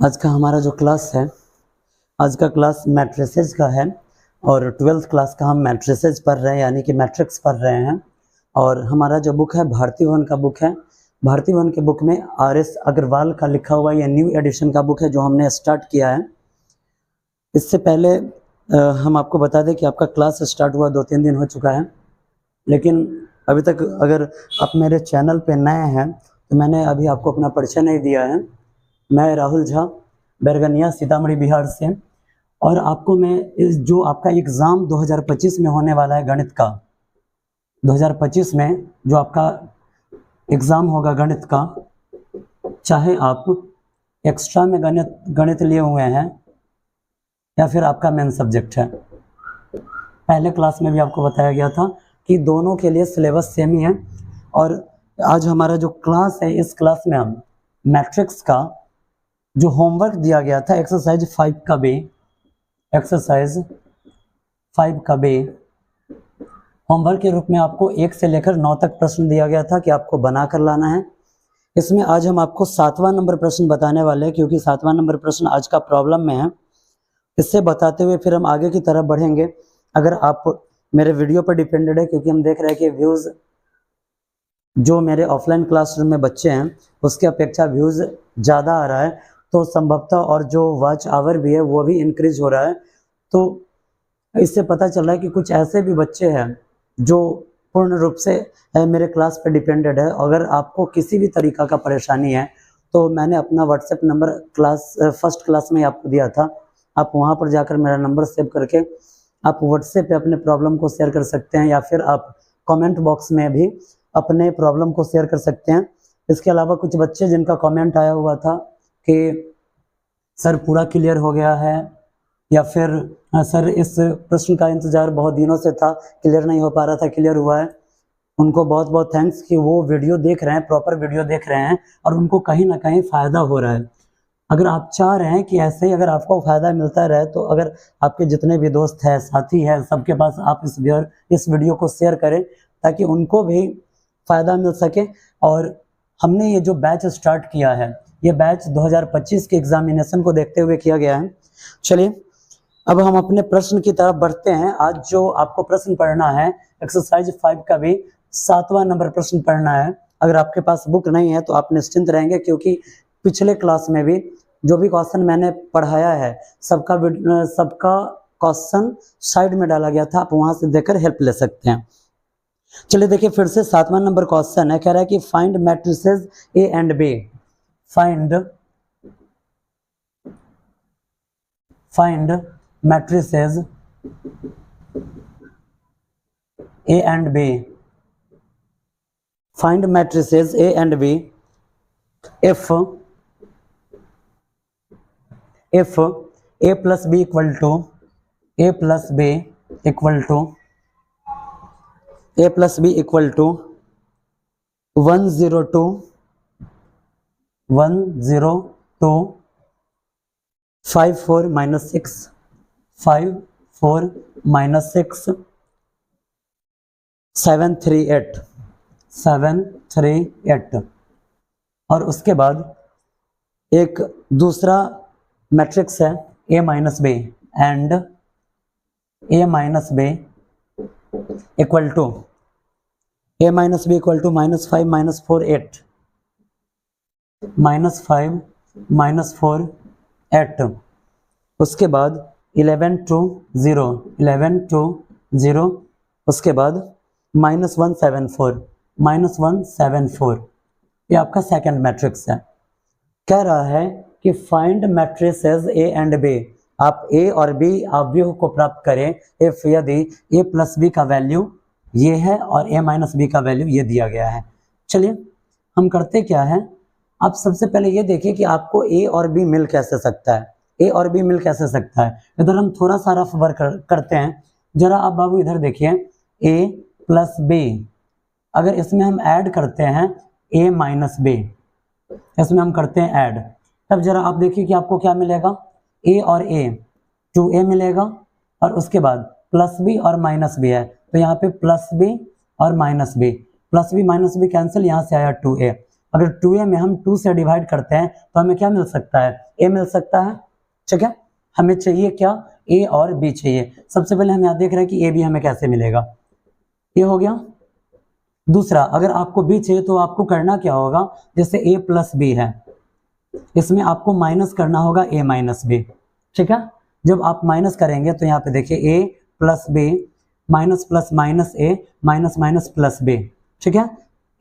आज का हमारा जो क्लास है, आज का क्लास मैट्रिसेस का है और 12th क्लास का हम मैट्रिसेस पढ़ रहे हैं, यानी कि मैट्रिक्स पढ़ रहे हैं। और हमारा जो बुक है भारती भवन का बुक है। भारती भवन के बुक में RS अग्रवाल का लिखा हुआ ये न्यू एडिशन का बुक है जो हमने स्टार्ट किया है। इससे पहले हम आपको बता दें कि आपका क्लास स्टार्ट हुआ 2-3 दिन हो चुका है, लेकिन अभी तक अगर आप मेरे चैनल पे नए हैं तो मैंने अभी आपको अपना परिचय नहीं दिया है। मैं राहुल झा, बैरगनिया, सीतामढ़ी, बिहार से। और आपको मैं इस जो आपका एग्ज़ाम 2025 में होने वाला है गणित का, 2025 में जो आपका एग्ज़ाम होगा गणित का, चाहे आप एक्स्ट्रा में गणित लिए हुए हैं या फिर आपका मेन सब्जेक्ट है, पहले क्लास में भी आपको बताया गया था कि दोनों के लिए सिलेबस सेम ही है। और आज हमारा जो क्लास है, इस क्लास में हम मैट्रिक्स का जो होमवर्क दिया गया था एक्सरसाइज 5 का बे, एक्सरसाइज 5 का बे होमवर्क के रूप में आपको 1 से लेकर 9 तक प्रश्न दिया गया था कि आपको बना कर लाना है। इसमें आज हम आपको 7वां नंबर प्रश्न बताने वाले हैं, क्योंकि 7वां नंबर प्रश्न आज का प्रॉब्लम में है। इससे बताते हुए फिर हम आगे की तरफ बढ़ेंगे। अगर आप मेरे वीडियो पर डिपेंडेड है, क्योंकि हम देख रहे हैं कि व्यूज़ जो मेरे ऑफलाइन क्लासरूम में बच्चे हैं उसके अपेक्षा व्यूज़ ज़्यादा आ रहा है, तो संभवतः और जो वॉच आवर भी है वो भी इंक्रीज हो रहा है। तो इससे पता चल रहा है कि कुछ ऐसे भी बच्चे हैं जो पूर्ण रूप से मेरे क्लास पर डिपेंडेड है। अगर आपको किसी भी तरीक़ा का परेशानी है तो मैंने अपना व्हाट्सएप नंबर फर्स्ट क्लास में आपको दिया था, आप वहाँ पर जाकर मेरा नंबर सेव करके आप व्हाट्सएप पे अपने प्रॉब्लम को शेयर कर सकते हैं, या फिर आप कमेंट बॉक्स में भी अपने प्रॉब्लम को शेयर कर सकते हैं। इसके अलावा कुछ बच्चे जिनका कमेंट आया हुआ था कि सर पूरा क्लियर हो गया है, या फिर सर इस प्रश्न का इंतज़ार बहुत दिनों से था, क्लियर नहीं हो पा रहा था, क्लियर हुआ है, उनको बहुत बहुत थैंक्स कि वो वीडियो देख रहे हैं, प्रॉपर वीडियो देख रहे हैं और उनको कहीं ना कहीं फ़ायदा हो रहा है। अगर आप चाह रहे हैं कि ऐसे ही अगर आपको फ़ायदा मिलता रहे तो अगर आपके जितने भी दोस्त हैं, साथी हैं, सबके पास आप इस वीडियो को शेयर करें ताकि उनको भी फ़ायदा मिल सके। और हमने ये जो बैच स्टार्ट किया है, ये बैच 2025 के एग्जामिनेशन को देखते हुए किया गया है। चलिए अब हम अपने प्रश्न की तरफ बढ़ते हैं। आज जो आपको प्रश्न पढ़ना है एक्सरसाइज 5 का भी 7वां नंबर प्रश्न पढ़ना है। अगर आपके पास बुक नहीं है तो आप निश्चिंत रहेंगे, क्योंकि पिछले क्लास में भी जो भी क्वेश्चन मैंने पढ़ाया है सबका क्वेश्चन साइड में डाला गया था, आप वहां से देखकर हेल्प ले सकते हैं। चलिए देखिए फिर से 7वां नंबर क्वेश्चन है, कह रहा है कि find matrices A and B, find matrices A and B, find matrices A and B if a plus b equal to 102 54 minus 6 738 और उसके बाद एक दूसरा मैट्रिक्स है a minus B and a minus B equal to -5 -4 8 -5 -4 8। उसके बाद 11 to 0, उसके बाद -174 ये आपका सेकंड मैट्रिक्स है। कह रहा है कि find matrices A and B, आप ए और बी अवयव को प्राप्त करें इफ यदि ए प्लस बी का वैल्यू ये है और ए माइनस बी का वैल्यू ये दिया गया है। चलिए हम करते क्या है, आप सबसे पहले ये देखिए कि आपको ए और बी मिल कैसे सकता है, ए और बी मिल कैसे सकता है। इधर हम थोड़ा सा रफ वर्क करते हैं। जरा आप बाबू इधर देखिए, ए प्लस बी, अगर इसमें हम ऐड करते हैं ए माइनस बी, इसमें हम करते हैं ऐड, तब जरा आप देखिए कि आपको क्या मिलेगा, ए और ए 2a मिलेगा, और उसके बाद प्लस बी और माइनस बी है, तो यहाँ पे प्लस बी और minus B, plus B minus B cancel, यहाँ से आया 2a, अगर 2a में हम 2 से डिवाइड करते हैं तो हमें क्या मिल सकता है, a मिल सकता है। ठीक है, हमें चाहिए क्या, a और b चाहिए। सबसे पहले हम यहाँ देख रहे हैं कि a b हमें कैसे मिलेगा, ये हो गया। दूसरा, अगर आपको b चाहिए तो आपको करना क्या होगा, जैसे a प्लस बी है, इसमें आपको माइनस करना होगा a माइनस बी। ठीक है, जब आप माइनस करेंगे तो यहाँ पे देखिए a plus B minus plus minus a minus minus plus b। ठीक है,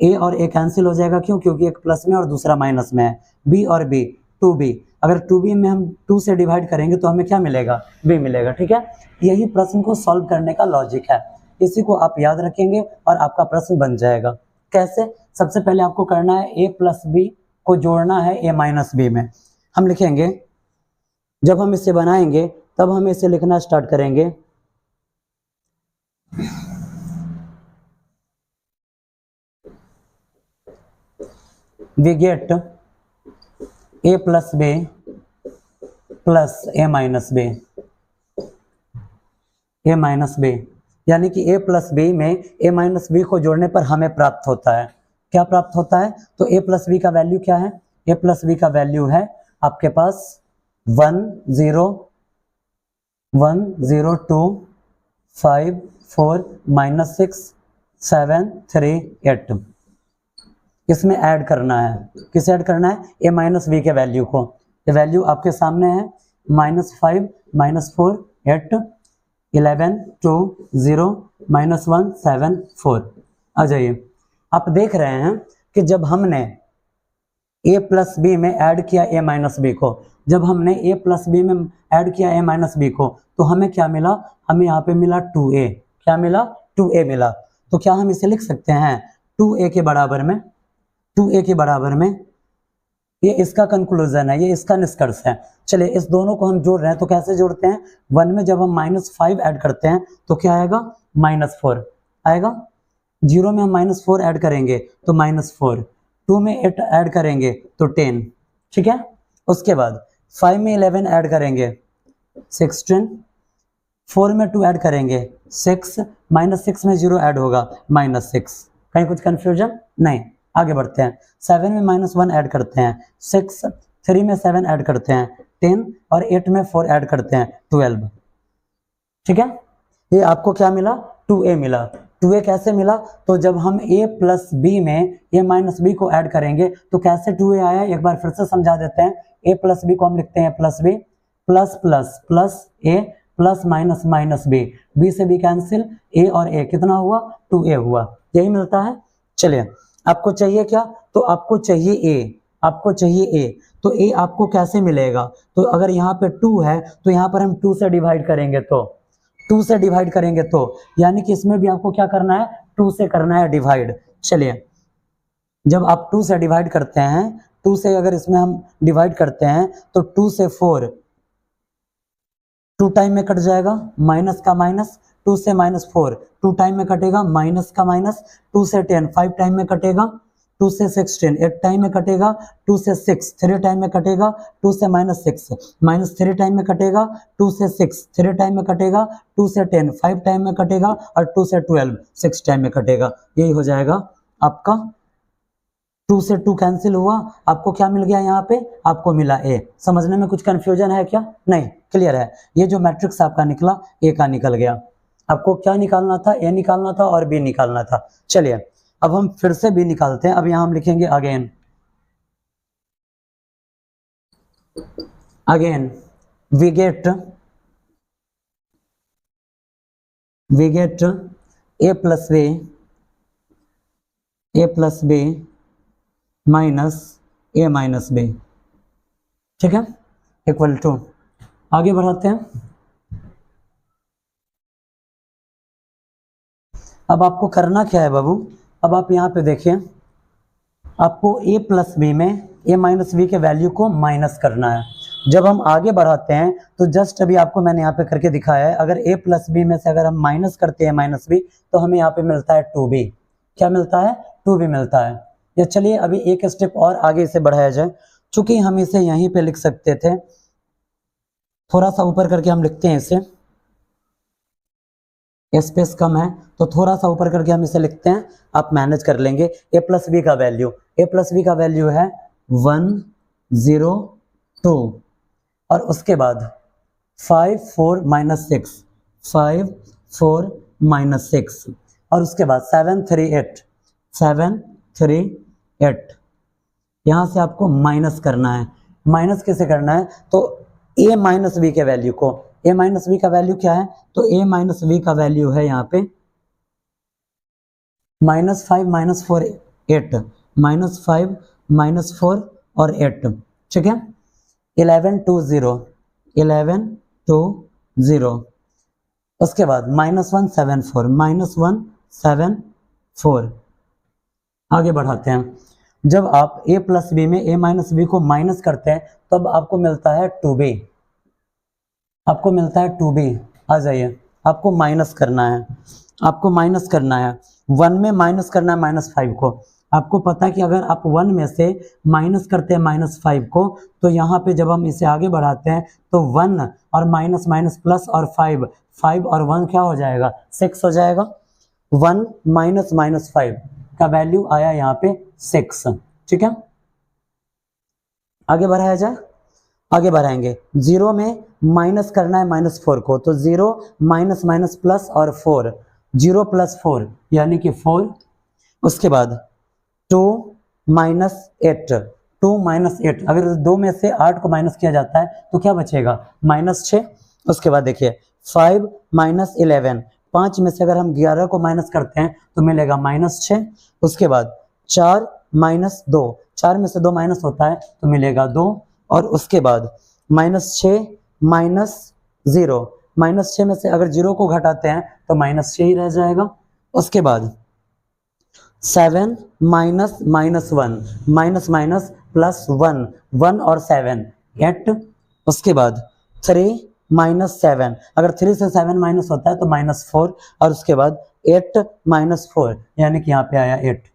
a और a कैंसिल हो जाएगा, क्यों, क्योंकि एक प्लस में और दूसरा माइनस में है। b और b 2b, अगर 2b में हम 2 से डिवाइड करेंगे तो हमें क्या मिलेगा, b मिलेगा। ठीक है, यही प्रश्न को सॉल्व करने का लॉजिक है, इसी को आप याद रखेंगे और आपका प्रश्न बन जाएगा। कैसे, सबसे पहले आपको करना है a प्लस बी को जोड़ना है a माइनस बी में। हम लिखेंगे, जब हम इसे बनाएंगे तब हम इसे लिखना स्टार्ट करेंगे। We get a plus B plus a minus B, a minus B, यानी कि a प्लस बी में a माइनस बी को जोड़ने पर हमें प्राप्त होता है, क्या प्राप्त होता है, तो a प्लस बी का वैल्यू क्या है, a प्लस बी का वैल्यू है आपके पास 1010254 माइनस 6738। इसमें ऐड करना है, किसे ऐड करना है, a माइनस बी के वैल्यू को। ये वैल्यू आपके सामने है, -5 -4 8 11 2 0 -174। आ जाइए, आप देख रहे हैं कि जब हमने a प्लस बी में ऐड किया a माइनस बी को, जब हमने a प्लस बी में ऐड किया a माइनस बी को, तो हमें क्या मिला, हमें यहाँ पे मिला 2a, क्या मिला, 2a मिला। तो क्या हम इसे लिख सकते हैं 2a के बराबर में, 2a के बराबर में, ये इसका कंक्लूजन है, ये इसका निष्कर्ष है। चलिए, इस दोनों को हम जोड़ रहे हैं तो कैसे जोड़ते हैं, 1 में जब हम -5 ऐड करते हैं तो क्या आएगा, -4 आएगा। 0 में हम -4 ऐड करेंगे तो -4, 2 में 8 ऐड करेंगे तो 10। ठीक है, उसके बाद 5 में 11 ऐड करेंगे 16, 4 में 2 ऐड करेंगे 6, -6 में 0 ऐड होगा -6। कहीं कुछ कंफ्यूजन नहीं, आगे बढ़ते हैं। 7 में -1 ऐड करते हैं 6, 3 में 7 ऐड करते हैं 10 और 8 में 4 ऐड करते हैं 12। ठीक है, ये आपको क्या मिला, 2a मिला। 2a कैसे मिला, तो जब हम a प्लस बी में a माइनस बी को ऐड करेंगे तो कैसे 2a आया, एक बार फिर से समझा देते हैं। a प्लस बी को हम लिखते हैं plus B, plus plus plus a plus minus minus b, b से b कैंसिल, a और a कितना हुआ, 2a हुआ, यही मिलता है। चलिए, आपको चाहिए क्या, तो आपको चाहिए a, आपको चाहिए a, तो a आपको कैसे मिलेगा, तो अगर यहाँ पे 2 है तो यहाँ पर हम 2 से डिवाइड करेंगे, तो 2 से डिवाइड करेंगे तो यानी कि इसमें भी आपको क्या करना है, 2 से करना है डिवाइड। चलिए, जब आप 2 से डिवाइड करते हैं, 2 से अगर इसमें हम डिवाइड करते हैं तो 2 से 4 2 टाइम में कट जाएगा, माइनस का माइनस, 2 से -4 2 टाइम में कटेगा, माइनस का माइनस, 2 से 10 5 टाइम में कटेगा, 2 से 16 8 टाइम में कटेगा, 2 से 6 3 टाइम में कटेगा, 2 से -6 -3 टाइम में कटेगा, 2 से 6 3 टाइम में कटेगा, 2 से 10 5 टाइम में कटेगा और 2 से 12 6 टाइम में कटेगा। यही हो जाएगा आपका, 2 से 2 कैंसिल हुआ, आपको क्या मिल गया, यहाँ पे आपको मिला a। समझने में कुछ कंफ्यूजन है क्या, नहीं, क्लियर है। ये जो मैट्रिक्स आपका निकला a का निकल गया। आपको क्या निकालना था, a निकालना था और b निकालना था। चलिए, अब हम फिर से b निकालते हैं। अब यहाँ हम लिखेंगे again we get a plus b minus a minus b। ठीक है, इक्वल टू, आगे बढ़ाते हैं। अब आपको करना क्या है बाबू, अब आप यहाँ पे देखिए, आपको a प्लस बी में a माइनस बी के वैल्यू को माइनस करना है। जब हम आगे बढ़ाते हैं तो जस्ट अभी आपको मैंने यहाँ पे करके दिखाया है, अगर a प्लस बी में से अगर हम माइनस करते हैं माइनस बी तो हमें यहाँ पे मिलता है 2b। क्या मिलता है, 2b मिलता है। या चलिए अभी एक स्टेप और आगे इसे बढ़ाया जाए, चूंकि हम इसे यहीं पे लिख सकते थे, थोड़ा सा ऊपर करके हम लिखते हैं इसे, स्पेस कम है तो थोड़ा सा ऊपर करके हम इसे लिखते हैं, आप मैनेज कर लेंगे। a प्लस बी का वैल्यू, ए प्लस बी का वैल्यू है 1 0 2, और उसके बाद 5 4 माइनस 6, 5 4 माइनस 6, और उसके बाद 7 3 8, 7 3 8। यहाँ से आपको माइनस करना है। माइनस कैसे करना है? तो a माइनस बी के वैल्यू को, a माइनस बी का वैल्यू क्या है? तो a माइनस बी का वैल्यू है यहाँ पे -5 -4 8, -5 -4 और 8, ठीक है। 11 2 0, 11 2 0, उसके बाद -1 7 4, -1 7 4। आगे बढ़ाते हैं। जब आप a प्लस बी में a माइनस बी को माइनस करते हैं तब आपको मिलता है 2b, आपको मिलता है 2b। आ जाइए, आपको माइनस करना है, आपको माइनस करना है। 1 में माइनस करना है -5 को। आपको पता है कि अगर आप 1 में से माइनस करते हैं -5 को, तो यहाँ पे जब हम इसे आगे बढ़ाते हैं तो 1 और माइनस माइनस प्लस और 5, 5 और 1 क्या हो जाएगा? 6 हो जाएगा। 1 माइनस माइनस 5 का वैल्यू आया यहाँ पे 6, ठीक है। आगे बढ़ाया जाए, आगे बढ़ाएंगे। 0 में माइनस करना है -4 को, तो 0 माइनस माइनस प्लस और 4, 0 प्लस 4 यानी कि 4। उसके बाद 2 माइनस 8, 2 माइनस 8, अगर 2 में से 8 को माइनस किया जाता है तो क्या बचेगा? -6। उसके बाद देखिए 5 माइनस 11, 5 में से अगर हम 11 को माइनस करते हैं तो मिलेगा -6। उसके बाद 4 माइनस 2, 4 में से 2 माइनस होता है तो मिलेगा 2, और उसके बाद -6 माइनस 0, -6 में से अगर 0 को घटाते हैं तो -6 ही रह जाएगा। उसके बाद 7 minus minus 1, minus minus plus 1, 1 और 7 8। उसके बाद 3 माइनस 7, अगर 3 से 7 माइनस होता है तो -4, और उसके बाद 8 माइनस 4 यानी कि यहाँ पे आया 8।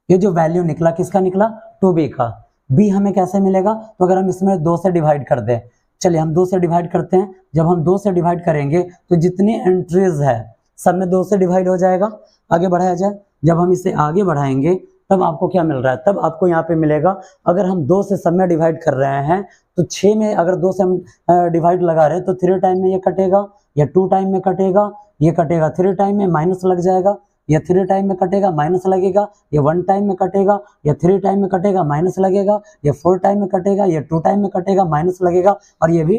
ये जो वैल्यू निकला किसका निकला? 2b का। b हमें कैसे मिलेगा? तो अगर हम इसमें 2 से डिवाइड कर दें, चलिए हम 2 से डिवाइड करते हैं। जब हम 2 से डिवाइड करेंगे तो जितनी एंट्रीज है सब में 2 से डिवाइड हो जाएगा। आगे बढ़ाया जाए, जब हम इसे आगे बढ़ाएंगे तब आपको क्या मिल रहा है? तब आपको यहाँ पे मिलेगा, अगर हम 2 से सब में डिवाइड कर रहे हैं तो 6 में अगर 2 से हम डिवाइड लगा रहे हैं तो 3 टाइम में ये कटेगा, या 2 टाइम में कटेगा, ये कटेगा 3 टाइम में, माइनस लग जाएगा, या 3 टाइम में कटेगा माइनस लगेगा, या 1 टाइम में कटेगा, या 3 टाइम में कटेगा माइनस लगेगा, या 4 टाइम में कटेगा, या 2 टाइम में कटेगा माइनस लगेगा, और ये भी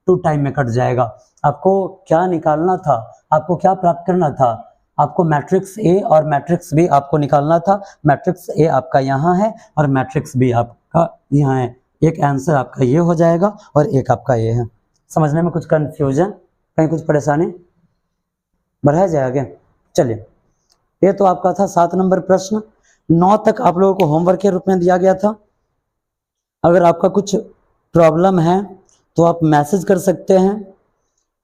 2 टाइम में कट जाएगा। आपको क्या निकालना था? आपको क्या प्राप्त करना था? आपको मैट्रिक्स ए और मैट्रिक्स बी आपको निकालना था। मैट्रिक्स ए आपका यहाँ है और मैट्रिक्स बी आपका यहाँ है। एक आंसर आपका ये हो जाएगा और एक आपका ये है। समझने में कुछ कंफ्यूजन, कहीं कुछ परेशानी? बढ़ाया जाए आगे। चलिए, ये तो आपका था 7 नंबर प्रश्न। 9 तक आप लोगों को होमवर्क के रूप में दिया गया था। अगर आपका कुछ प्रॉब्लम है तो आप मैसेज कर सकते हैं,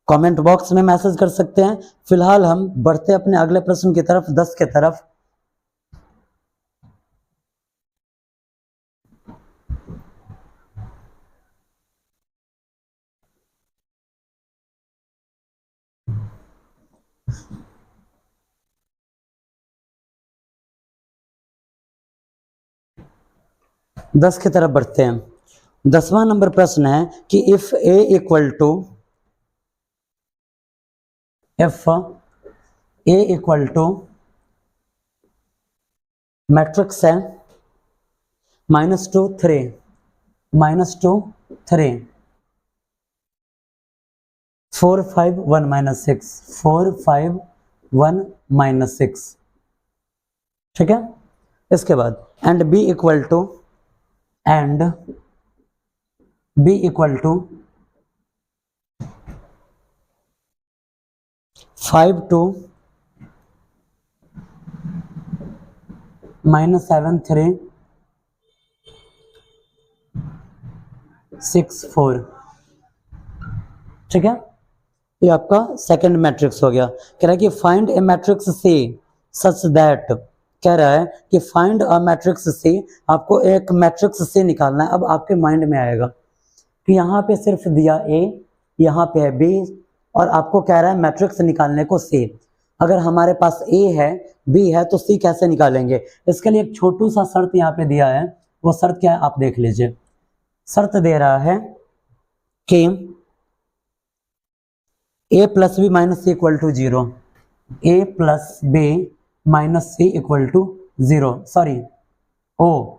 कमेंट बॉक्स में मैसेज कर सकते हैं। फिलहाल हम बढ़ते अपने अगले प्रश्न की तरफ, 10 के तरफ। दस की तरफ बढ़ते हैं। 10वां नंबर प्रश्न है कि if A equal to matrix है -2 3, -2 3, 4 5 1 -6, 4 5 1 -6, ठीक है। इसके बाद एंड बी इक्वल टू 5 2 -7 3 6 4, ठीक है। ये आपका सेकंड मैट्रिक्स हो गया। कह रहा है कि find a matrix C such that, कह रहा है कि फाइंड अ मैट्रिक्स सी, आपको एक मैट्रिक्स सी निकालना है। अब आपके माइंड में आएगा कि यहाँ पे सिर्फ दिया ए, यहाँ पे है बी, और आपको कह रहा है मैट्रिक्स निकालने को सी। अगर हमारे पास ए है, बी है, तो सी कैसे निकालेंगे? इसके लिए एक छोटू सा शर्त यहाँ पे दिया है। वो शर्त क्या है आप देख लीजिए। शर्त दे रहा है कि A plus B minus C equal to 0, A plus B minus C equal to 0, sorry O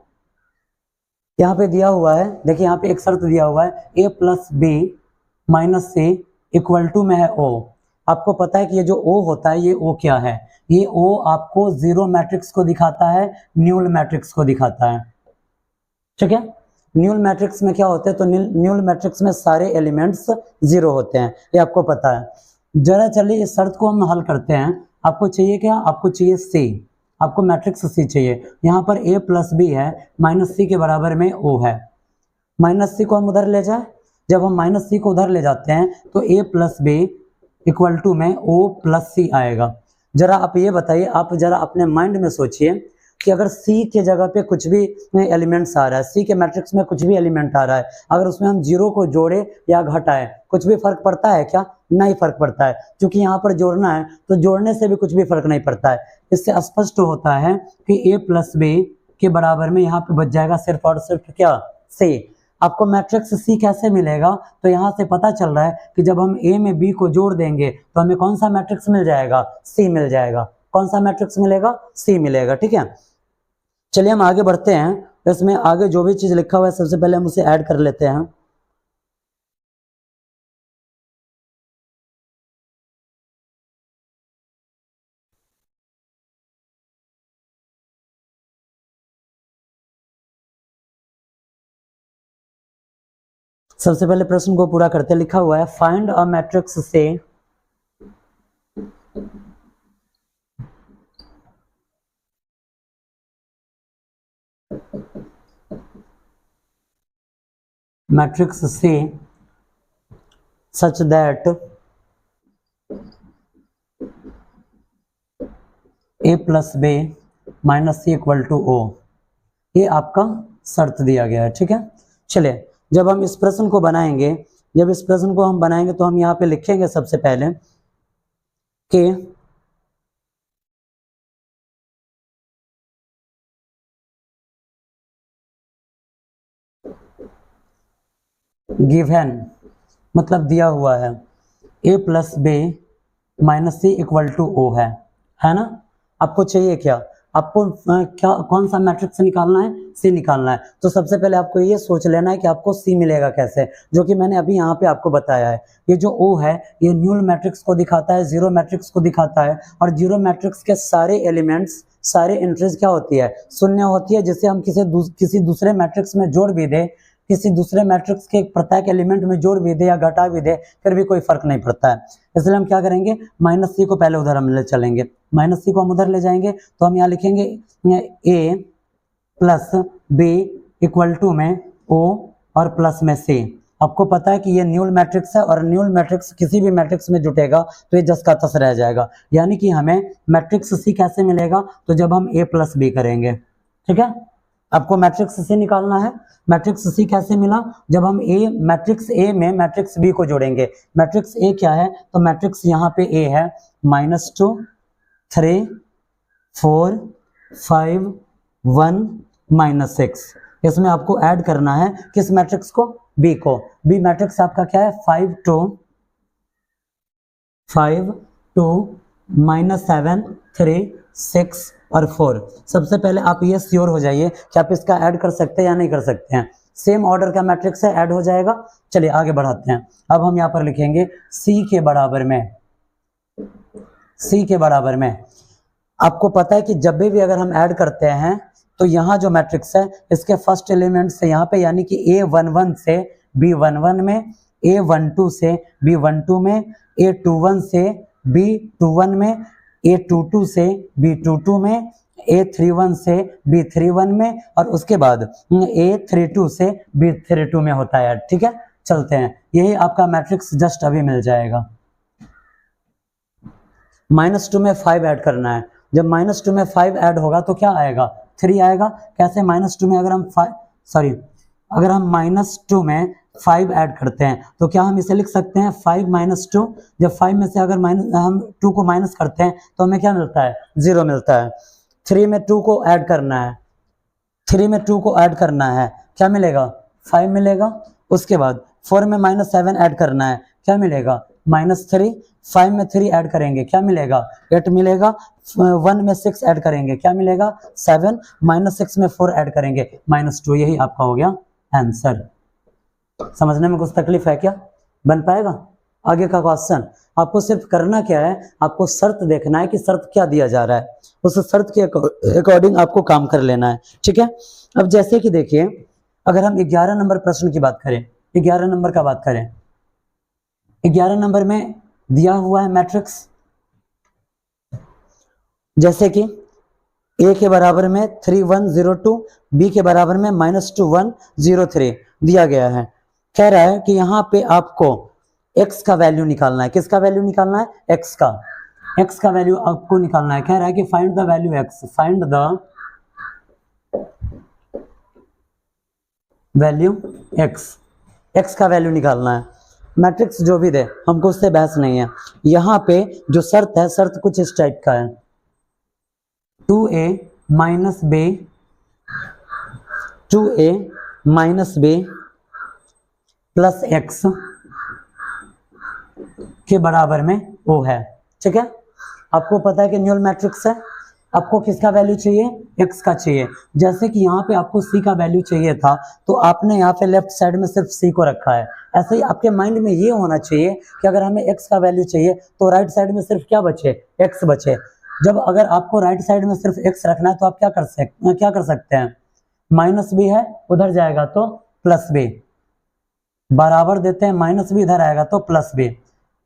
यहाँ पे दिया हुआ है। देखिए यहाँ पे एक शर्त दिया हुआ है, A plus B minus C equal to में है ओ। आपको पता है कि ये जो ओ होता है, ये ओ क्या है? ये ओ आपको जीरो मैट्रिक्स को दिखाता है, न्यूल मैट्रिक्स को दिखाता है। ठीक है, न्यूल मैट्रिक्स में क्या होते हैं? तो न्यूल मैट्रिक्स में सारे एलिमेंट्स जीरो होते हैं, ये आपको पता है। जरा चलिए इस शर्त को हम हल करते हैं। आपको चाहिए क्या? आपको चाहिए सी, आपको मैट्रिक्स सी चाहिए। यहाँ पर ए प्लस बी है, माइनस सी के बराबर में ओ है। माइनस सी को हम उधर ले जाए, जब हम माइनस सी को उधर ले जाते हैं तो ए प्लस बी इक्वल टू में ओ प्लस सी आएगा। जरा आप ये बताइए, आप जरा अपने माइंड में सोचिए कि अगर C के जगह पे कुछ भी एलिमेंट्स आ रहा है, C के मैट्रिक्स में कुछ भी एलिमेंट आ रहा है, अगर उसमें हम जीरो को जोड़े या घटाएं, कुछ भी फर्क पड़ता है क्या? नहीं फर्क पड़ता है, क्योंकि यहाँ पर जोड़ना है तो जोड़ने से भी कुछ भी फर्क नहीं पड़ता है। इससे स्पष्ट होता है कि a प्लस बी के बराबर में यहाँ पे बच जाएगा सिर्फ और सिर्फ क्या? C। आपको मैट्रिक्स C कैसे मिलेगा? तो यहाँ से पता चल रहा है कि जब हम A में B को जोड़ देंगे तो हमें कौन सा मैट्रिक्स मिल जाएगा? C मिल जाएगा। कौन सा मैट्रिक्स मिलेगा? C मिलेगा। ठीक है, चलिए हम आगे बढ़ते हैं। इसमें आगे जो भी चीज लिखा हुआ है सबसे पहले हम उसे ऐड कर लेते हैं। सबसे पहले प्रश्न को पूरा करते, लिखा हुआ है find a matrix C matrix C such that A plus B minus C equal to O. ये आपका शर्त दिया गया है। ठीक है, चलिए जब हम इस प्रश्न को बनाएंगे, जब इस प्रश्न को हम बनाएंगे तो हम यहाँ पे लिखेंगे सबसे पहले कि गिवन, मतलब दिया हुआ है a plus B minus C equal to O है ना? आपको चाहिए क्या? आपको क्या कौन सा मैट्रिक्स निकालना है? सी निकालना है। तो सबसे पहले आपको ये सोच लेना है कि आपको सी मिलेगा कैसे, जो कि मैंने अभी यहाँ पे आपको बताया है। ये जो ओ है ये न्यूल मैट्रिक्स को दिखाता है, जीरो मैट्रिक्स को दिखाता है, और जीरो मैट्रिक्स के सारे एलिमेंट्स, सारे एंट्रीज क्या होती है? शून्य होती है, जिसे हम किसी दूसरे मैट्रिक्स में जोड़ भी दे, किसी दूसरे मैट्रिक्स के प्रत्येक एलिमेंट में जोड़ भी दे या घटा भी दे, फिर भी कोई फर्क नहीं पड़ता है। इसलिए हम क्या करेंगे? माइनस सी को पहले उधर हम ले चलेंगे, माइनस सी को हम उधर ले जाएंगे तो हम यहाँ लिखेंगे a plus B equal to में o और प्लस में c। आपको पता है कि ये न्यूल मैट्रिक्स है, और न्यूल मैट्रिक्स किसी भी मैट्रिक्स में जुटेगा तो ये जस का तस रह जाएगा। यानी कि हमें मैट्रिक्स सी कैसे मिलेगा? तो जब हम a प्लस बी करेंगे। ठीक है, आपको मैट्रिक्स सी निकालना है। मैट्रिक्स सी कैसे मिला? जब हम मैट्रिक्स ए में मैट्रिक्स बी को जोड़ेंगे। मैट्रिक्स ए क्या है? तो मैट्रिक्स यहाँ पे ए है -2 3 4 5 1 -6। इसमें आपको ऐड करना है किस मैट्रिक्स को? बी को। बी मैट्रिक्स आपका क्या है? 5 2 -7 3 6 और 4। सबसे पहले आप ये श्योर हो जाइए कि आप इसका ऐड कर सकते हैं या नहीं कर सकते हैं। सेम ऑर्डर का मैट्रिक्स है, ऐड हो जाएगा। चलिए आगे बढ़ाते हैं। अब हम यहाँ पर लिखेंगे C के बराबर में, C के बराबर में। आपको पता है कि जब भी अगर हम ऐड करते हैं तो यहाँ जो मैट्रिक्स है इसके फर्स्ट एलिमेंट से यहाँ पे, यानी कि A11 से B11 में, A12 से B12 में, A21 से B21 में, A22 से B22 में, A31 से B31 में, और उसके बाद A32 से B32 में होता है। ठीक है, चलते हैं। यही आपका मैट्रिक्स जस्ट अभी मिल जाएगा। -2 में 5 ऐड करना है। जब -2 में 5 ऐड होगा तो क्या आएगा? 3 आएगा। कैसे? -2 में अगर हम -2 में 5 ऐड करते हैं, तो क्या हम इसे लिख सकते हैं 5 माइनस 2। जब 5 में से अगर हम 2 को माइनस करते हैं तो हमें क्या मिलता है, 0 मिलता है। 3 में 2 को ऐड करना है, 3 में 2 को ऐड करना है, क्या मिलेगा, 5 मिलेगा। उसके बाद 4 में माइनस 7 ऐड करना है, क्या मिलेगा, -3। 5 में 3 ऐड करेंगे, क्या मिलेगा, 8 मिलेगा। 1 में 6 ऐड करेंगे, क्या मिलेगा, 7। -6 में 4 ऐड करेंगे, -2। यही आपका हो गया आंसर। समझने में कुछ तकलीफ है क्या, बन पाएगा। आगे का क्वेश्चन, आपको सिर्फ करना क्या है, आपको शर्त देखना है कि शर्त क्या दिया जा रहा है, उस शर्त के अकॉर्डिंग आपको काम कर लेना है, ठीक है। अब जैसे कि देखिए, अगर हम 11 नंबर प्रश्न की बात करें, 11 नंबर का बात करें, 11 नंबर में दिया हुआ है मैट्रिक्स, जैसे कि ए के बराबर में 3 1 0 2, बी के बराबर में -2 1 0 3 दिया गया है। कह रहा है कि यहाँ पे आपको x का वैल्यू निकालना है। किसका वैल्यू निकालना है, x का। x का वैल्यू आपको निकालना है। कह रहा है कि find the value x, find the value x, x का वैल्यू निकालना है। मैट्रिक्स जो भी दे, हमको उससे बहस नहीं है। यहाँ पे जो शर्त है, शर्त कुछ इस टाइप का है, 2a minus b, 2a minus b plus x के बराबर में o है, ठीक है। आपको पता है कि न्यूल मैट्रिक्स है, आपको किसका वैल्यू चाहिए, x का चाहिए। जैसे कि यहाँ पे आपको c का वैल्यू चाहिए था, तो आपने यहाँ पे लेफ्ट साइड में सिर्फ c को रखा है। ऐसे ही आपके माइंड में ये होना चाहिए कि अगर हमें x का वैल्यू चाहिए तो राइट साइड में सिर्फ क्या बचे, x बचे। जब अगर आपको राइट साइड में सिर्फ x रखना है तो आप क्या कर सकते हैं, माइनस b है उधर जाएगा तो प्लस b, बराबर देते हैं, माइनस b इधर आएगा तो प्लस b,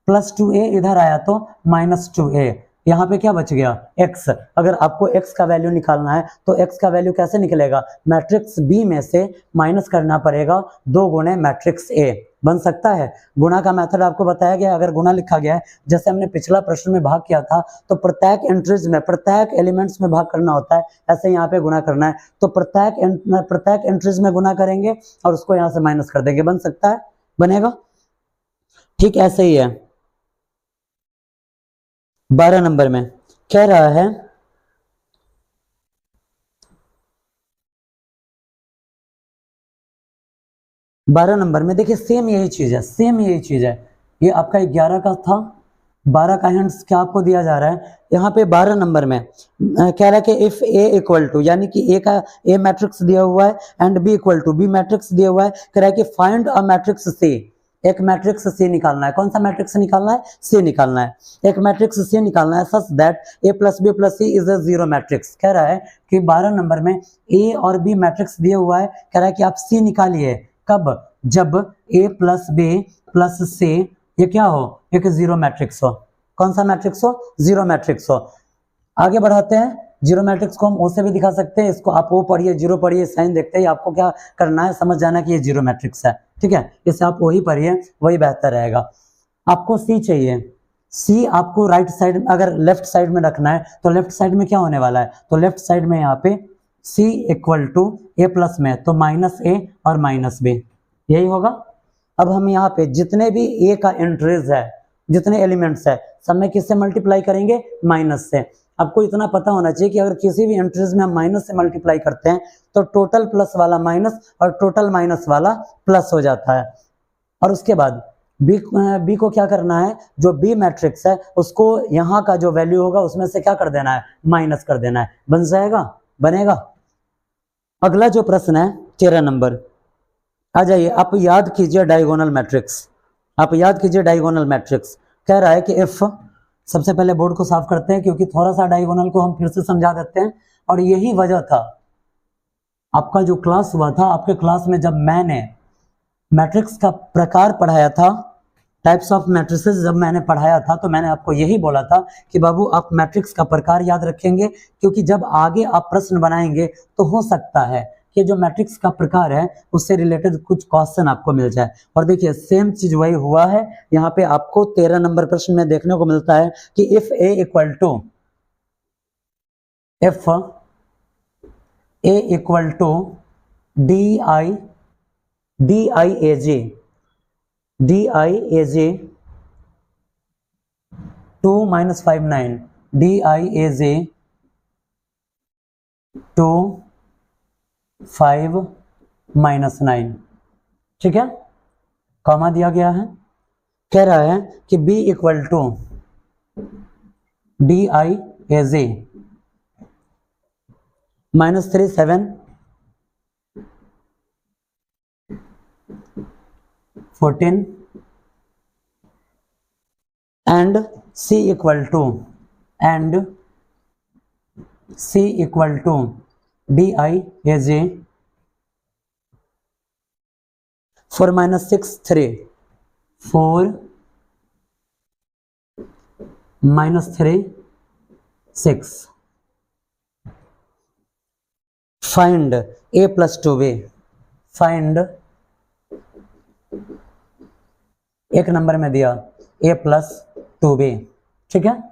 प्लस 2a इधर आया तो -2a। यहाँ पे क्या बच गया, x। अगर आपको x का वैल्यू निकालना है तो x का वैल्यू कैसे निकलेगा, मैट्रिक्स b में से माइनस करना पड़ेगा 2 गुणे मैट्रिक्स a। बन सकता है। गुणा का मेथड आपको बताया गया। अगर गुणा लिखा गया है, जैसे हमने पिछला प्रश्न में भाग किया था, तो प्रत्येक एंट्रीज में, प्रत्येक एलिमेंट्स में भाग करना होता है, ऐसे यहाँ पे गुणा करना है। तो प्रत्येक एंट्रीज में गुणा करेंगे और उसको यहाँ से माइनस कर देंगे। बन सकता है, बनेगा। ठीक ऐसे ही है 12 नंबर में। कह रहा है बारह नंबर में, देखिए सेम यही चीज है, सेम यही चीज है। ये आपका 11 का था, 12 का हिंट्स क्या आपको दिया जा रहा है यहाँ पे 12 नंबर में। कह रहा है कि इफ ए इक्वल टू, यानी कि ए का ए मैट्रिक्स दिया हुआ है and B equal to B matrix दिया हुआ है। कह रहा है कि फाइंड अ मैट्रिक्स सी, एक मैट्रिक्स सी निकालना है। कौन सा मैट्रिक्स निकालना है, सी निकालना है। एक मैट्रिक्स सी निकालना है such that A plus B plus C is a zero matrix. कह रहा है कि 12 नंबर में ए और बी मैट्रिक्स दिया हुआ है। कह रहा है कि आप सी निकालिए, कब, जब ए प्लस बी प्लस सी ये क्या हो, एक जीरो मैट्रिक्स हो। कौन सा मैट्रिक्स हो, जीरो मैट्रिक्स हो। आगे बढ़ाते हैं, जीरो मैट्रिक्स को हम ओ से भी दिखा सकते हैं। इसको आप ओ पढ़िए, जीरो पढ़िए, साइन देखते ही आपको क्या करना है, समझ जाना कि ये जीरो मैट्रिक्स है, ठीक है। इसे आप वही पढ़िए, वही बेहतर रहेगा। आपको सी चाहिए, सी आपको राइट साइड, अगर लेफ्ट साइड में रखना है तो लेफ्ट साइड में क्या होने वाला है, तो लेफ्ट साइड में यहाँ पे सी इक्वल टू ए प्लस में, तो माइनस ए और माइनस बी, यही होगा। अब हम यहाँ पे जितने भी ए का एंट्रीज है, जितने एलिमेंट्स है, सब में किससे मल्टीप्लाई करेंगे, माइनस से। आपको इतना पता होना चाहिए कि अगर किसी भी एंट्रीज में हम माइनस से मल्टीप्लाई करते हैं तो टोटल प्लस वाला माइनस और टोटल माइनस वाला प्लस हो जाता है। और उसके बाद बी को क्या करना है, जो बी मैट्रिक्स है उसको यहाँ का जो वैल्यू होगा उसमें से क्या कर देना है, माइनस कर देना है। बन जाएगा, बनेगा। अगला जो प्रश्न है 13 नंबर, आ जाइए। आप याद कीजिए डायगोनल मैट्रिक्स, आप याद कीजिए डायगोनल मैट्रिक्स। कह रहा है कि इफ, सबसे पहले बोर्ड को साफ करते हैं क्योंकि थोड़ा सा डायगोनल को हम फिर से समझा देते हैं। और यही वजह था, आपका जो क्लास हुआ था, आपके क्लास में जब मैंने मैट्रिक्स का प्रकार पढ़ाया था, टाइप्स ऑफ मैट्रिसेस जब मैंने पढ़ाया था, तो मैंने आपको यही बोला था कि बाबू आप मैट्रिक्स का प्रकार याद रखेंगे, क्योंकि जब आगे आप प्रश्न बनाएंगे तो हो सकता है कि जो मैट्रिक्स का प्रकार है उससे रिलेटेड कुछ क्वेश्चन आपको मिल जाए। और देखिए सेम चीज वही हुआ है। यहाँ पे आपको 13 नंबर प्रश्न में देखने को मिलता है कि if A equal to D I DIAJ 2 minus 5 9 DIAJ 2 5 minus 9, ठीक है, कॉमा दिया गया है। कह रहा है कि B equal to DIAJ minus 3 7 14 and C equal to DIAJ 4 minus 6 3 4 minus 3 6 find A plus 2B, find एक नंबर में दिया A plus 2B, ठीक है।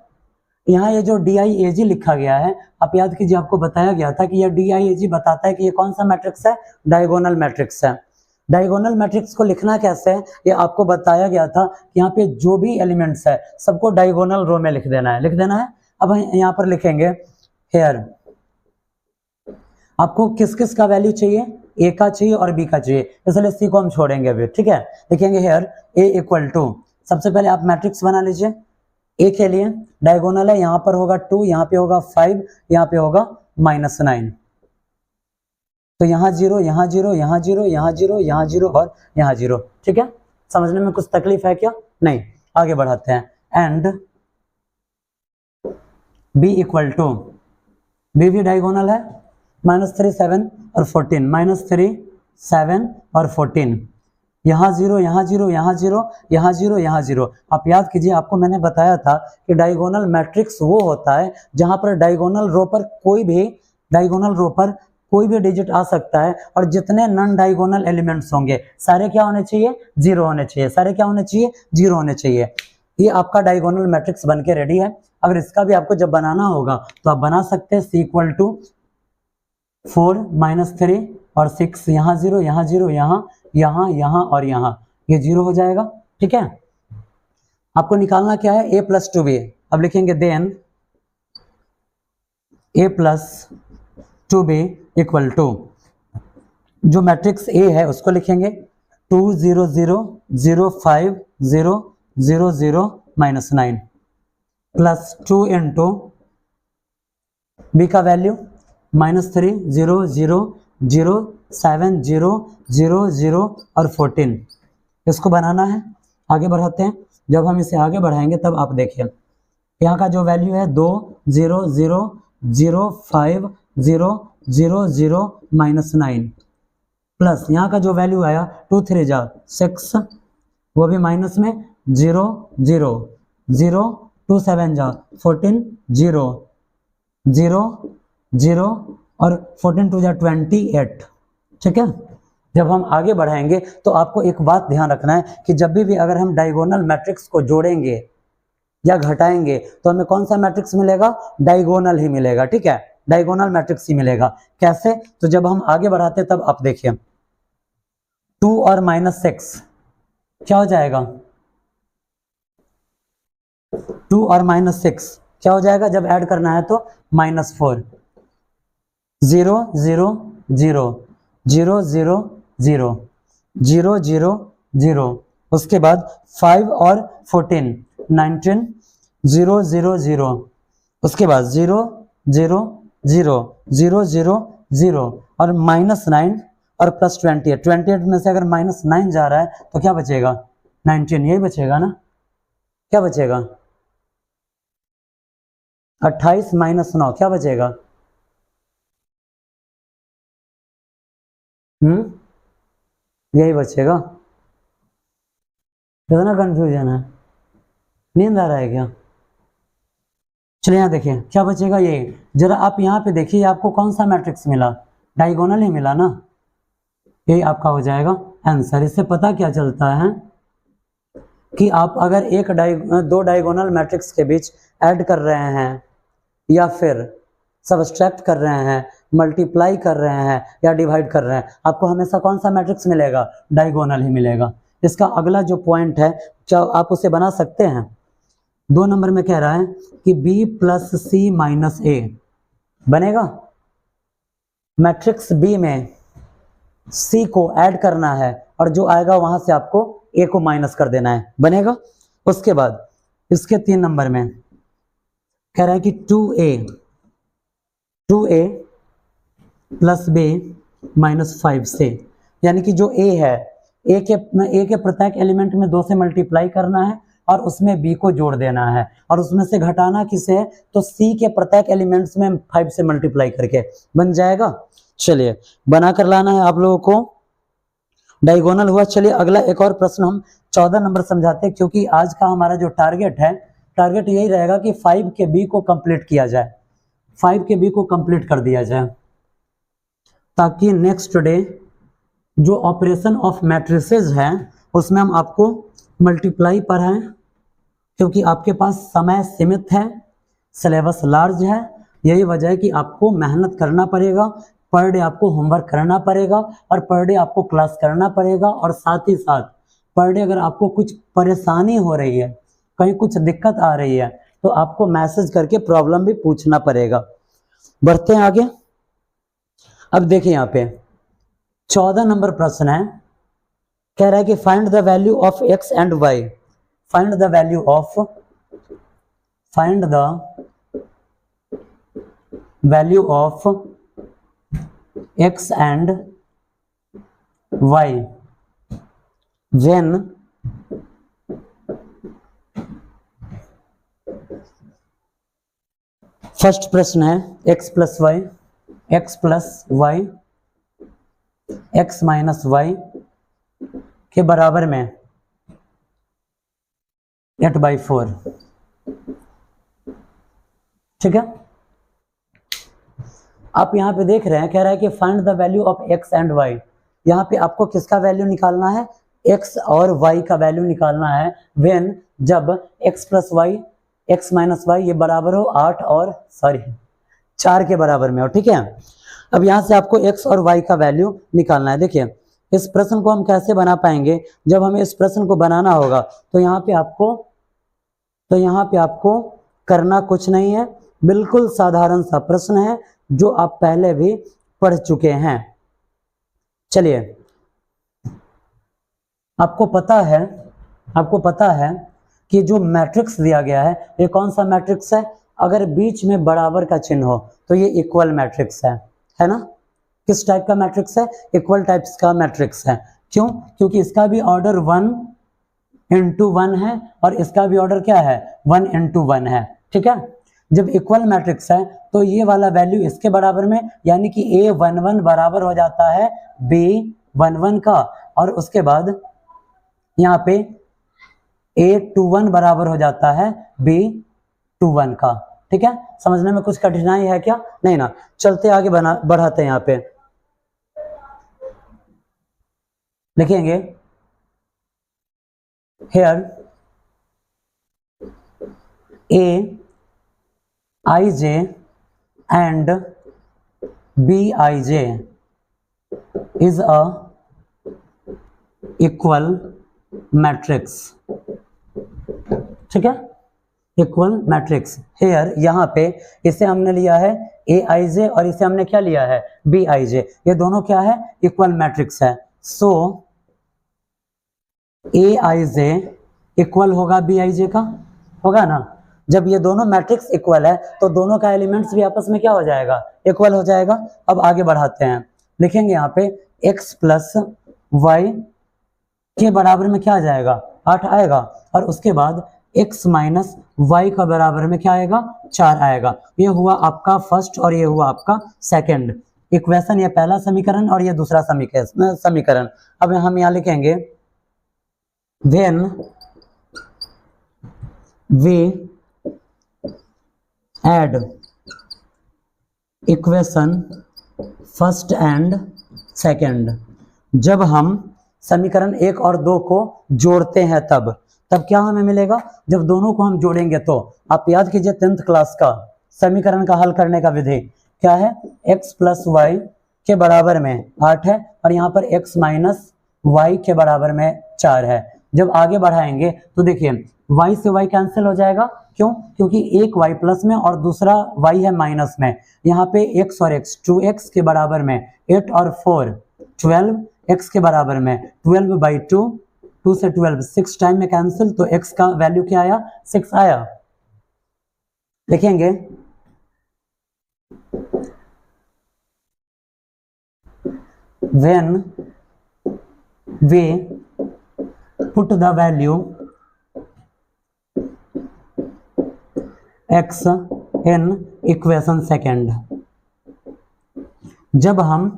यहाँ ये जो DIAG लिखा गया है, आप याद कीजिए, आपको बताया गया था कि यह DIAG बताता है कि ये कौन सा मैट्रिक्स है, डायगोनल मैट्रिक्स है। डायगोनल मैट्रिक्स को लिखना कैसे है, ये आपको बताया गया था कि यहाँ पे जो भी एलिमेंट्स है सबको डायगोनल रो में लिख देना है। अब यहाँ पर लिखेंगे हेयर, आपको किस किस का वैल्यू चाहिए, ए का चाहिए और बी का चाहिए, इसलिए सी को हम छोड़ेंगे अभी, ठीक है। लिखेंगे हेयर ए इक्वल टू, सबसे पहले आप मैट्रिक्स बना लीजिए। ए के लिए डायगोनल है, यहाँ पर होगा 2, यहाँ पे होगा 5, यहाँ पे होगा -9, तो यहाँ 0, यहाँ 0, यहाँ 0, यहाँ 0, यहाँ 0 और यहाँ 0, ठीक है। समझने में कुछ तकलीफ है क्या? नहीं, आगे बढ़ाते हैं। And B equal to, B भी डायगोनल है, -3 7 और 14, -3 7 और 14, यहाँ 0, यहाँ 0, यहाँ 0, यहाँ 0, यहाँ 0। आप याद कीजिए, आपको मैंने बताया था कि डायगोनल मैट्रिक्स वो होता है जहां पर डायगोनल रो पर कोई भी डिजिट आ सकता है और जितने नॉन डायगोनल एलिमेंट्स होंगे सारे क्या होने चाहिए, 0 होने चाहिए, सारे क्या होने चाहिए, 0 होने चाहिए। ये आपका डायगोनल मैट्रिक्स बनके रेडी है। अगर इसका भी आपको जब बनाना होगा तो आप बना सकते हैं C इक्वल टू 4 -3 और 6, यहाँ 0, यहाँ 0, यहाँ, यहाँ, यहाँ और यहाँ, ये 0 हो जाएगा, ठीक है। आपको निकालना क्या है, A plus 2B। अब लिखेंगे then A plus 2B equal to, जो मैट्रिक्स A है उसको लिखेंगे 2 0 0 0 5 0 0 0 -9 प्लस 2 इंटू B का वैल्यू -3 0 0 0 7 0 0 0 और 14, इसको बनाना है। आगे बढ़ाते हैं। जब हम इसे आगे बढ़ाएंगे तब आप देखिए, यहाँ का जो वैल्यू है 2 0 0 0 5 0 0 0 -9 प्लस यहाँ का जो वैल्यू आया 2 3 जा 6, वो भी माइनस में 0 0 0 2 7 जा 14 0 0 0 और 14 2 जा 28, ठीक है। जब हम आगे बढ़ाएंगे तो आपको एक बात ध्यान रखना है कि जब भी अगर हम डायगोनल मैट्रिक्स को जोड़ेंगे या घटाएंगे तो हमें कौन सा मैट्रिक्स मिलेगा, डायगोनल ही मिलेगा, ठीक है, डायगोनल मैट्रिक्स ही मिलेगा। कैसे? तो जब हम आगे बढ़ाते तब आप देखिए 2 और -6 क्या हो जाएगा, 2 और -6 क्या हो जाएगा, जब ऐड करना है तो -4 0 0 0 0 0 0 0 0 0, उसके बाद 5 और 14 19 0 0 0, उसके बाद 0 0 0 0 0 0 और -9 और प्लस 28 में से अगर -9 जा रहा है तो क्या बचेगा, 19, यही बचेगा ना। क्या बचेगा, 28 -9 क्या बचेगा, यही बचेगा। कितना कंफ्यूजन है, नींद आ रहा है क्या? चलिए यहाँ देखिए क्या बचेगा, ये जरा आप यहाँ पे देखिए, आपको कौन सा मैट्रिक्स मिला, डायगोनल ही मिला ना, ये आपका हो जाएगा आंसर। इससे पता क्या चलता है कि आप अगर दो डायगोनल मैट्रिक्स के बीच ऐड कर रहे हैं या फिर सबट्रैक्ट कर रहे हैं मल्टीप्लाई कर रहे हैं या डिवाइड कर रहे हैं, आपको हमेशा कौन सा मैट्रिक्स मिलेगा? डायगोनल ही मिलेगा। इसका अगला जो पॉइंट है, क्या आप उसे बना सकते हैं? 2 नंबर में कह रहा है कि b प्लस सी माइनस ए बनेगा। मैट्रिक्स b में c को ऐड करना है और जो आएगा वहां से आपको a को माइनस कर देना है, बनेगा। उसके बाद इसके 3 नंबर में कह रहा है कि 2a प्लस b माइनस 5 से, यानी कि जो a है, a के प्रत्येक एलिमेंट में 2 से मल्टीप्लाई करना है और उसमें b को जोड़ देना है, और उसमें से घटाना किसे है? तो c के प्रत्येक एलिमेंट्स में 5 से मल्टीप्लाई करके बन जाएगा। चलिए बना कर लाना है आप लोगों को, डायगोनल हुआ। चलिए अगला एक और प्रश्न हम 14 नंबर समझाते हैं, क्योंकि आज का हमारा जो टारगेट है, टारगेट यही रहेगा कि 5 के b को कंप्लीट किया जाए, 5 के b को कंप्लीट कर दिया जाए, ताकि नेक्स्ट डे जो ऑपरेशन ऑफ मैट्रिसेस है उसमें हम आपको मल्टीप्लाई पढ़ाएं, क्योंकि आपके पास समय सीमित है, सिलेबस लार्ज है। यही वजह है कि आपको मेहनत करना पड़ेगा, पर डे आपको होमवर्क करना पड़ेगा और पर डे आपको क्लास करना पड़ेगा। और साथ ही साथ पर डे अगर आपको कुछ परेशानी हो रही है, कहीं कुछ दिक्कत आ रही है, तो आपको मैसेज करके प्रॉब्लम भी पूछना पड़ेगा। बढ़ते हैं आगे। अब देखिए यहाँ पे 14 नंबर प्रश्न है, कह रहा है कि find the value of x and y, find the value of x and y when first प्रश्न है x plus y, x minus y के बराबर में 8/4, ठीक है। आप यहाँ पे देख रहे हैं, कह रहा है कि find the value of x and y। यहाँ पे आपको किसका वैल्यू निकालना है? x और y का वैल्यू निकालना है व्हेन, जब x plus y, x minus y ये बराबर हो 4 के बराबर में हो, ठीक है। अब यहाँ से आपको x और y का वैल्यू निकालना है। देखिए इस प्रश्न को हम कैसे बना पाएंगे? जब हमें इस प्रश्न को बनाना होगा तो यहाँ पे आपको करना कुछ नहीं है, बिल्कुल साधारण सा प्रश्न है जो आप पहले भी पढ़ चुके हैं। चलिए आपको पता है कि जो मैट्रिक्स दिया गया है ये कौन सा मैट्रिक्स है? अगर बीच में बराबर का चिन्ह हो तो ये इक्वल मैट्रिक्स है ना। किस टाइप का मैट्रिक्स है? इक्वल टाइप्स का मैट्रिक्स है। क्यों? क्योंकि इसका भी ऑर्डर 1/1 है और इसका भी ऑर्डर क्या है? 1/1 है, ठीक है। जब इक्वल मैट्रिक्स है तो ये वाला वैल्यू इसके बराबर में, यानी कि A11 बराबर हो जाता है B11 का, और उसके बाद यहाँ पे A21 बराबर हो जाता है B21 का, ठीक है। समझने में कुछ कठिनाई है क्या? नहीं ना। चलते आगे बढ़ाते हैं। यहाँ पे लिखेंगे here Aij and Bij is a equal matrix, ठीक है, इक्वल मैट्रिक्स। हेयर यहाँ पे इसे हमने लिया है Aij और इसे हमने क्या लिया है? Bij। ये दोनों क्या है? इक्वल मैट्रिक्स है। सो Aij इक्वल होगा Bij का, होगा ना। जब ये दोनों मैट्रिक्स इक्वल है तो दोनों का एलिमेंट्स भी आपस में क्या हो जाएगा? इक्वल हो जाएगा। अब आगे बढ़ाते हैं, लिखेंगे यहाँ पे x प्लस वाई के बराबर में क्या आ जाएगा? 8 आएगा, और उसके बाद x माइनस वाई का बराबर में क्या आएगा? 4 आएगा। ये हुआ आपका फर्स्ट और ये हुआ आपका सेकंड इक्वेशन, ये पहला समीकरण और ये दूसरा समीकरण। अब हम यहाँ लिखेंगे then we add equation first and second. जब हम समीकरण 1 और 2 को जोड़ते हैं तब क्या हमें मिलेगा? जब दोनों को हम जोड़ेंगे तो आप याद कीजिए 10th क्लास का समीकरण का हल करने का विधि, क्या है, x प्लस वाई के बराबर में 8 है और यहाँ पर x माइनस वाई के बराबर में 4 है। जब आगे बढ़ाएंगे तो देखिए y से y कैंसिल हो जाएगा, क्यों, क्योंकि एक y प्लस में और दूसरा y है माइनस में। यहाँ पे x और x 2x के बराबर में 8 और 4 12, x के बराबर में 12/2, 2 से 12 6 टाइम में कैंसिल, तो x का वैल्यू क्या आया, 6 आया। लिखेंगे when we put the value x in equation second, जब हम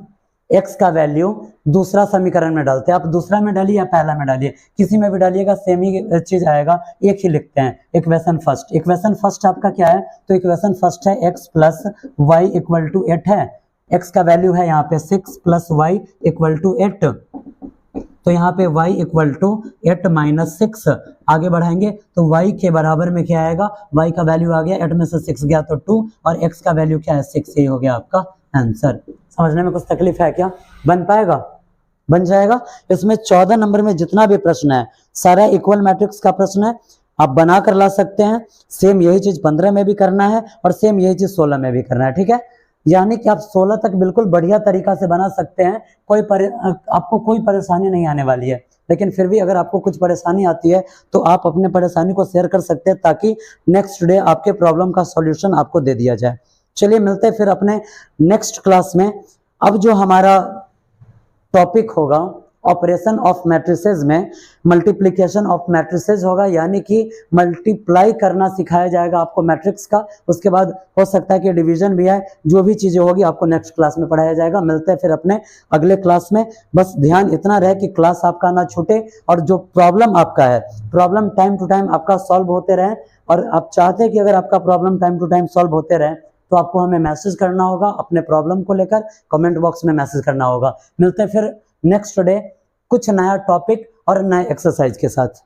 x का वैल्यू दूसरा समीकरण में डालते हैं, आप दूसरा में डालिए या पहला में डालिए, किसी में भी डालिएगा सेम ही चीज आएगा, एक ही लिखते हैं। इक्वेशन फर्स्ट, इक्वेशन फर्स्ट आपका क्या है, तो इक्वेशन फर्स्ट है x plus y equal to 8 है, x का वैल्यू है यहाँ पे 6 प्लस वाई इक्वल टू 8, तो यहाँ पे y इक्वल टू 8 माइनस 6, आगे बढ़ाएंगे तो y के बराबर में क्या आएगा, y का वैल्यू आ गया 8 में से 6 गया तो 2 और x का वैल्यू क्या है 6, यही हो गया आपका आंसर। समझने में कुछ तकलीफ है क्या, बन पाएगा, बन जाएगा। इसमें 14 नंबर में जितना भी प्रश्न है सारा इक्वल मैट्रिक्स का प्रश्न है, आप बना कर ला सकते हैं। सेम यही चीज 15 में भी करना है और सेम यही चीज 16 में भी करना है, ठीक है। यानी कि आप 16 तक बिल्कुल बढ़िया तरीका से बना सकते हैं, आपको कोई परेशानी नहीं आने वाली है। लेकिन फिर भी अगर आपको कुछ परेशानी आती है तो आप अपने परेशानी को शेयर कर सकते हैं, ताकि नेक्स्ट डे आपके प्रॉब्लम का सॉल्यूशन आपको दे दिया जाए। चलिए मिलते हैं फिर अपने नेक्स्ट क्लास में। अब जो हमारा टॉपिक होगा ऑपरेशन ऑफ मैट्रिसेस में मल्टीप्लिकेशन ऑफ मैट्रिसेस होगा, यानी कि मल्टीप्लाई करना सिखाया जाएगा आपको मैट्रिक्स का। उसके बाद हो सकता है कि डिवीजन भी है, जो भी चीजें होगी आपको नेक्स्ट क्लास में पढ़ाया जाएगा। मिलते हैं फिर अपने अगले क्लास में। बस ध्यान इतना रहे कि क्लास आपका ना छूटे और जो प्रॉब्लम आपका है प्रॉब्लम टाइम टू टाइम आपका सॉल्व होते रहे। और आप चाहते हैं कि अगर आपका problem time to time solve होते रहे तो आपको हमें मैसेज करना होगा, अपने प्रॉब्लम को लेकर कमेंट बॉक्स में मैसेज करना होगा। मिलते हैं फिर नेक्स्ट डे कुछ नया टॉपिक और नए एक्सरसाइज के साथ।